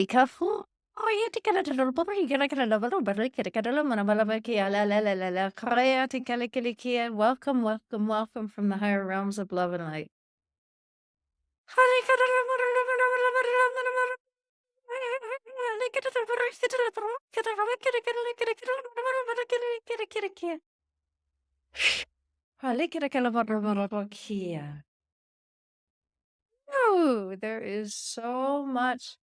Ikafu? Oh, yeah, tikala tuluburi, kala bari, kala manabalabaki, la la la la la, korea, tikalikia. Welcome, welcome, welcome from the higher realms of love and light. No, there is so much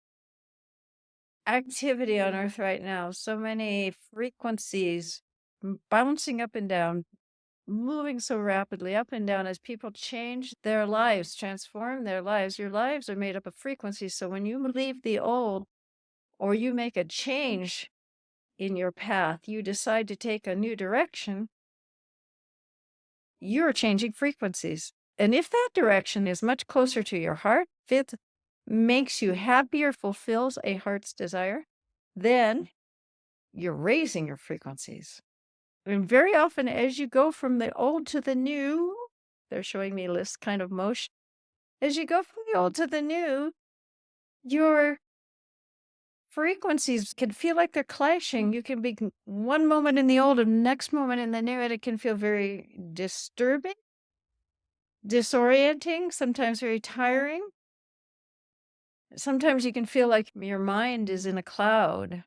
activity on Earth right now, so many frequencies bouncing up and down, moving so rapidly up and down as people change their lives, transform their lives. Your lives are made up of frequencies. So when you leave the old or you make a change in your path, you decide to take a new direction, you're changing frequencies. And if that direction is much closer to your heart, fits, makes you happier, fulfills a heart's desire, then you're raising your frequencies. And very often, as you go from the old to the new, they're showing me this kind of motion. As you go from the old to the new, your frequencies can feel like they're clashing. You can be one moment in the old and next moment in the new, and it can feel very disturbing, disorienting, sometimes very tiring. Sometimes you can feel like your mind is in a cloud.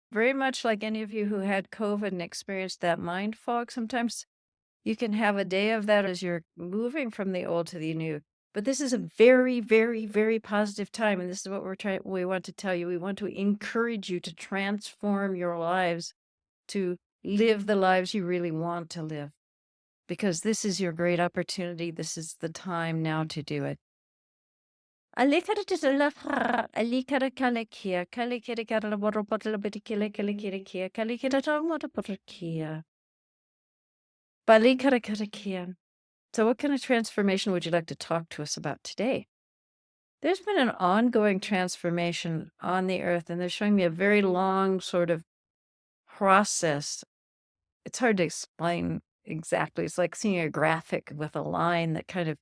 Very much like any of you who had COVID and experienced that mind fog. Sometimes you can have a day of that as you're moving from the old to the new. But this is a very, very, very positive time. And this is what we want to tell you. We want to encourage you to transform your lives, to live the lives you really want to live. Because this is your great opportunity. This is the time now to do it. Alikara tisalafra, alikara kalakia, kalikira karaboro bottle bitikila kalikira, kalikira tomata potakia. Balikara karakia. So, what kind of transformation would you like to talk to us about today? There's been an ongoing transformation on the earth, and they're showing me a very long sort of process. It's hard to explain exactly. It's like seeing a graphic with a line that kind of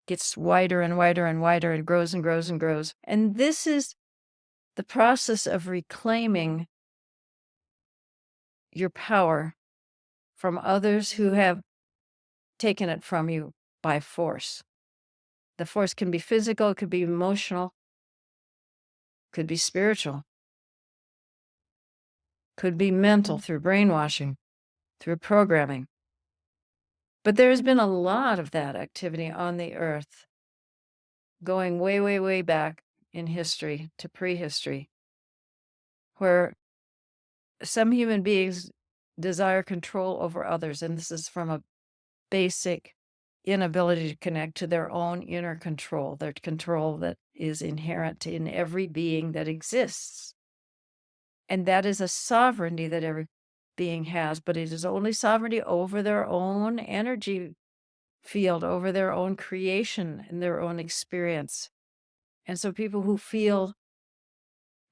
gets wider and wider and wider and grows and grows and grows. And this is the process of reclaiming your power from others who have taken it from you by force. The force can be physical, it could be emotional, could be spiritual, could be mental through brainwashing, through programming. But there's been a lot of that activity on the earth going way, way, way back in history to prehistory, where some human beings desire control over others. And this is from a basic inability to connect to their own inner control, their control that is inherent in every being that exists. And that is a sovereignty that every being has, but it is only sovereignty over their own energy field, over their own creation and their own experience. And so people who feel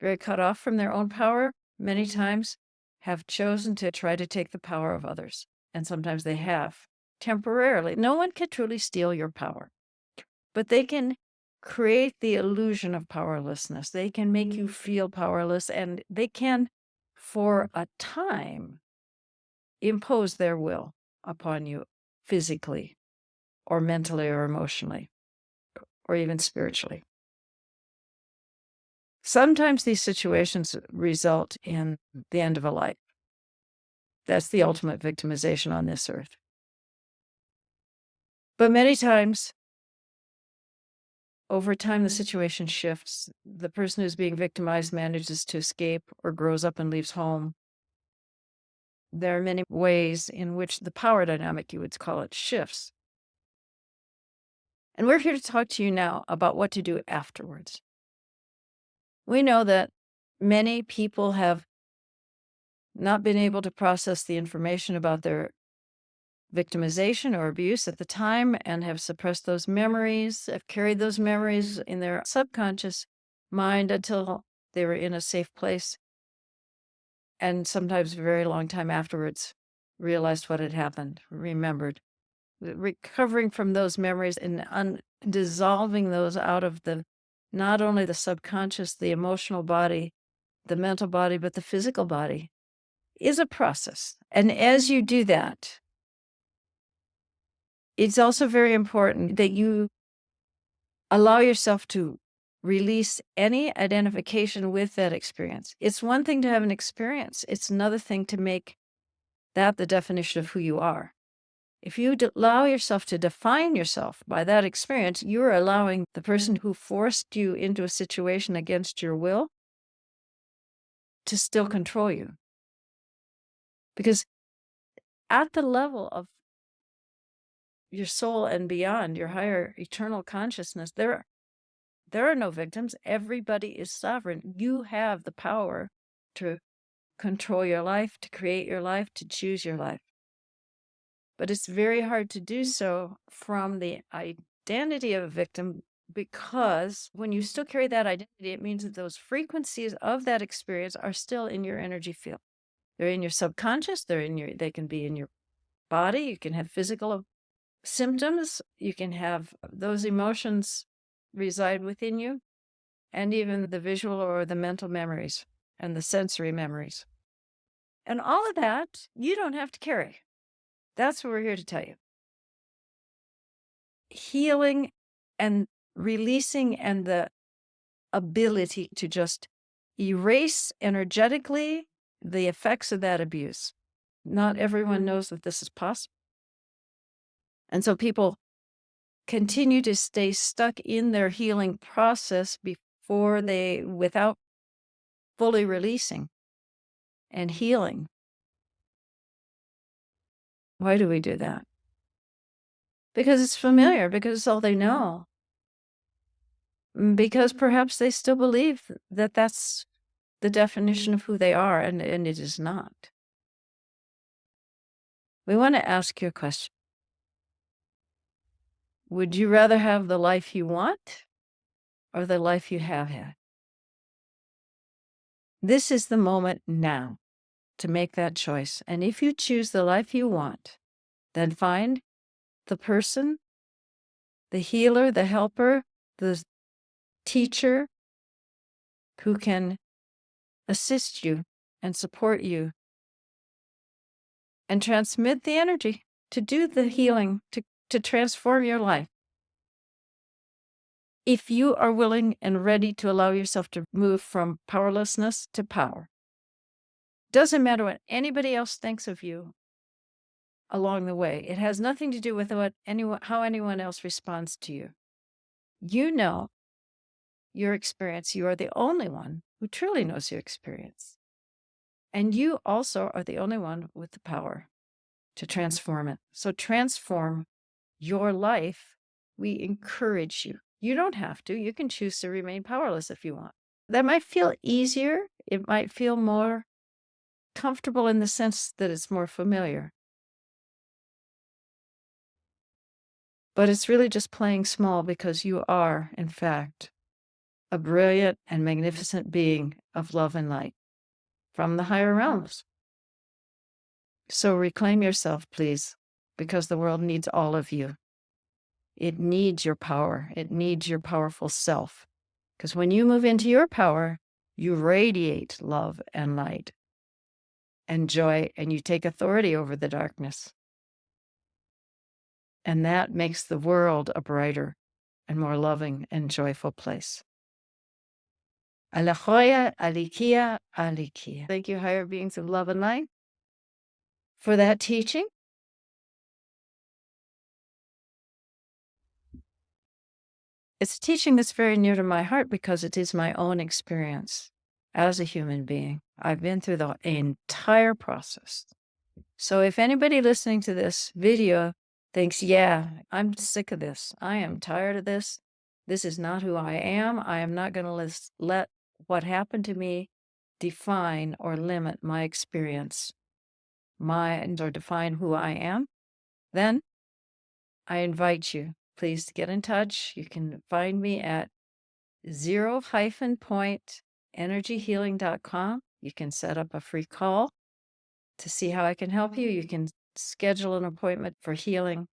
very cut off from their own power many times have chosen to try to take the power of others. And sometimes they have temporarily. No one can truly steal your power, but they can create the illusion of powerlessness. They can make you feel powerless, and they can, for a time, impose their will upon you physically or mentally or emotionally or even spiritually. Sometimes these situations result in the end of a life. That's the ultimate victimization on this earth. But many times, over time, the situation shifts. The person who's being victimized manages to escape or grows up and leaves home. There are many ways in which the power dynamic, you would call it, shifts. And we're here to talk to you now about what to do afterwards. We know that many people have not been able to process the information about their victimization or abuse at the time and have suppressed those memories, have carried those memories in their subconscious mind until they were in a safe place. And sometimes a very long time afterwards, realized what had happened, remembered. Recovering from those memories and dissolving those out of the not only the subconscious, the emotional body, the mental body, but the physical body, is a process. And as you do that, it's also very important that you allow yourself to release any identification with that experience. It's one thing to have an experience. It's another thing to make that the definition of who you are. If you allow yourself to define yourself by that experience, you're allowing the person who forced you into a situation against your will to still control you. Because at the level of your soul and beyond, your higher eternal consciousness, there are no victims. Everybody is sovereign. You have the power to control your life, to create your life, to choose your life. But it's very hard to do so from the identity of a victim, because when you still carry that identity, it means that those frequencies of that experience are still in your energy field. They're in your subconscious, they can be in your body, you can have physical symptoms, you can have those emotions reside within you, and even the visual or the mental memories and the sensory memories. And all of that, you don't have to carry. That's what we're here to tell you. Healing and releasing and the ability to just erase energetically the effects of that abuse. Not everyone knows that this is possible. And so people continue to stay stuck in their healing process without fully releasing and healing. Why do we do that? Because it's familiar, because it's all they know. Because perhaps they still believe that that's the definition of who they are, and it is not. We want to ask you a question. Would you rather have the life you want or the life you have had? This is the moment now to make that choice. And if you choose the life you want, then find the person, the healer, the helper, the teacher who can assist you and support you and transmit the energy to do the healing, to transform your life. If you are willing and ready to allow yourself to move from powerlessness to power, doesn't matter what anybody else thinks of you along the way. It has nothing to do with how anyone else responds to you. You know your experience. You are the only one who truly knows your experience. And you also are the only one with the power to transform it. So transform your life. We encourage you. You don't have to. You can choose to remain powerless if you want. That might feel easier. It might feel more comfortable in the sense that it's more familiar. But it's really just playing small, because you are, in fact, a brilliant and magnificent being of love and light from the higher realms. So reclaim yourself, please, because the world needs all of you. It needs your power. It needs your powerful self. Because when you move into your power, you radiate love and light and joy, and you take authority over the darkness. And that makes the world a brighter and more loving and joyful place. Alahoya, alikia, alikia. Thank you, higher beings of love and light, for that teaching. It's a teaching that's very near to my heart because it is my own experience as a human being. I've been through the entire process. So if anybody listening to this video thinks, yeah, I'm sick of this, I am tired of this, this is not who I am not going to let what happened to me define or limit my experience, or define who I am, then I invite you, please, to get in touch. You can find me at 0-point-energyhealing.com. You can set up a free call to see how I can help you. You can schedule an appointment for healing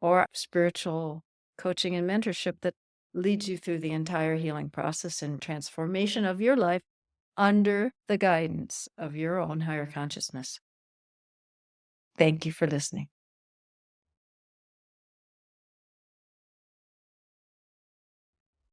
or spiritual coaching and mentorship that leads you through the entire healing process and transformation of your life under the guidance of your own higher consciousness. Thank you for listening.